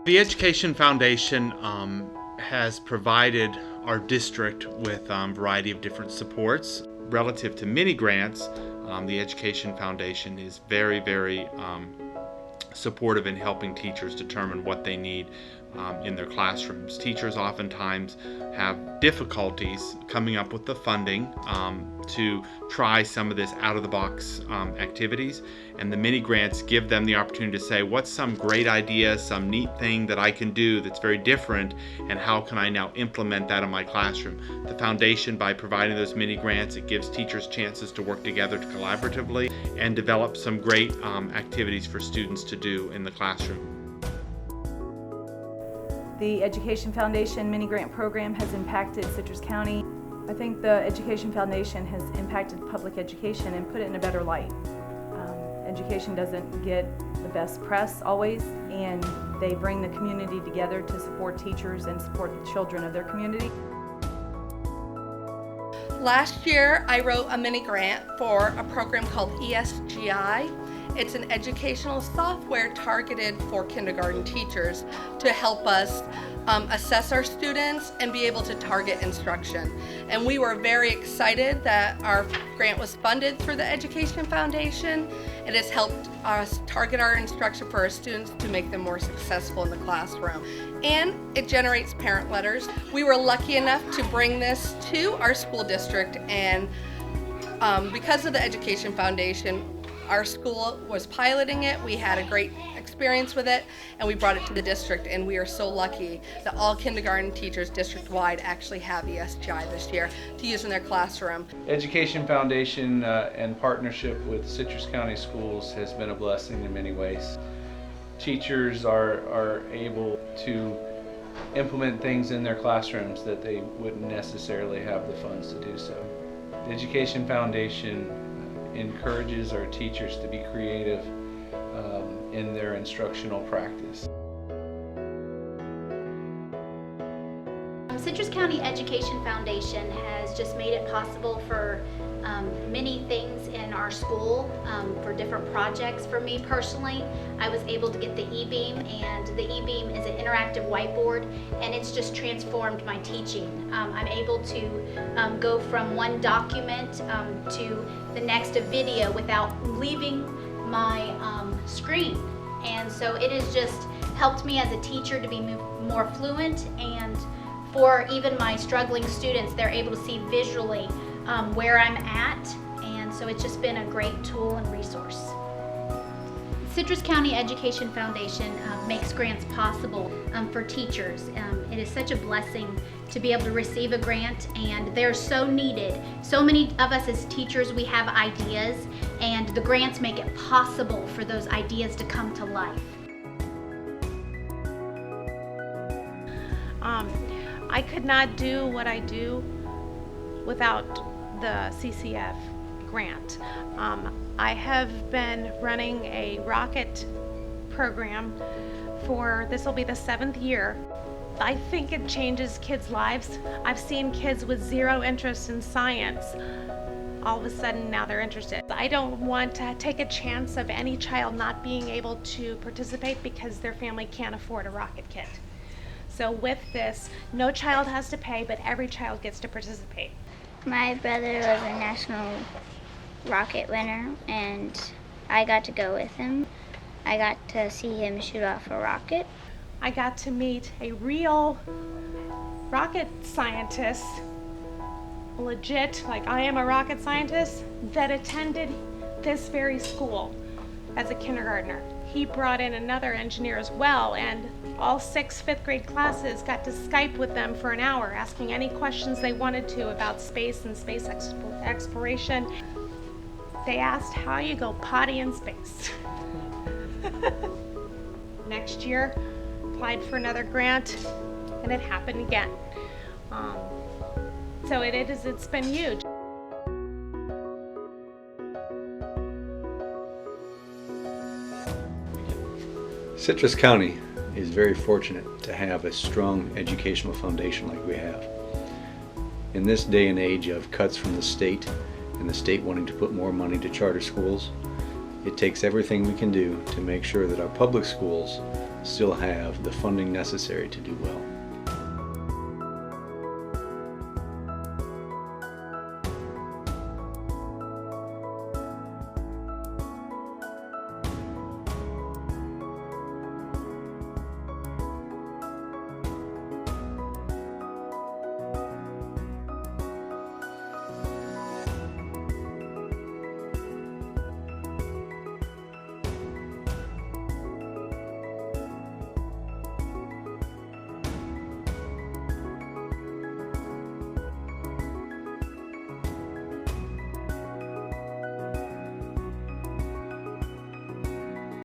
The Education Foundation has provided our district with a variety of different supports. Relative to mini grants, the Education Foundation is very supportive in helping teachers determine what they need in their classrooms. Teachers oftentimes have difficulties coming up with the funding to try some of this out-of-the-box activities, and the mini grants give them the opportunity to say, what's some great idea, some neat thing that I can do that's very different, and how can I now implement that in my classroom? The foundation, by providing those mini grants, it gives teachers chances to work together collaboratively and develop some great activities for students to do in the classroom. The Education Foundation mini grant program has impacted Citrus County. I think the Education Foundation has impacted public education and put it in a better light. Education doesn't get the best press always, and they bring the community together to support teachers and support the children of their community. Last year, I wrote a mini grant for a program called ESGI. It's an educational software targeted for kindergarten teachers to help us assess our students and be able to target instruction. And we were very excited that our grant was funded through the Education Foundation. It has helped us target our instruction for our students to make them more successful in the classroom. And it generates parent letters. We were lucky enough to bring this to our school district, and because of the Education Foundation, our school was piloting it. We had a great experience with it, and we brought it to the district, and we are so lucky that all kindergarten teachers district-wide actually have ESGI this year to use in their classroom. Education Foundation in partnership with Citrus County Schools has been a blessing in many ways. Teachers are able to implement things in their classrooms that they wouldn't necessarily have the funds to do so. The Education Foundation encourages our teachers to be creative in their instructional practice. Citrus County Education Foundation has just made it possible for many things in our school for different projects. For me personally, I was able to get the e-beam, and the e-beam is an interactive whiteboard, and it's just transformed my teaching. I'm able to go from one document to the next video without leaving my screen, and so it has just helped me as a teacher to be more fluent, and for even my struggling students, they're able to see visually where I'm at, and so it's just been a great tool and resource. Citrus County Education Foundation makes grants possible for teachers. It is such a blessing to be able to receive a grant, and they're so needed. So many of us as teachers, we have ideas, and the grants make it possible for those ideas to come to life. I could not do what I do without the CCF grant. I have been running a rocket program for, this will be the 7th year. I think it changes kids' lives. I've seen kids with zero interest in science. All of a sudden now they're interested. I don't want to take a chance of any child not being able to participate because their family can't afford a rocket kit. So with this, no child has to pay, but every child gets to participate. My brother was a national rocket winner, and I got to go with him. I got to see him shoot off a rocket. I got to meet a real rocket scientist, legit, like I am a rocket scientist, that attended this very school as a kindergartner. He brought in another engineer as well, and all 6 fifth grade classes got to Skype with them for an hour, asking any questions they wanted to about space and space exploration. They asked how you go potty in space. Next year, applied for another grant, and it happened again. So it's been huge. Citrus County is very fortunate to have a strong educational foundation like we have. In this day and age of cuts from the state and the state wanting to put more money to charter schools, it takes everything we can do to make sure that our public schools still have the funding necessary to do well.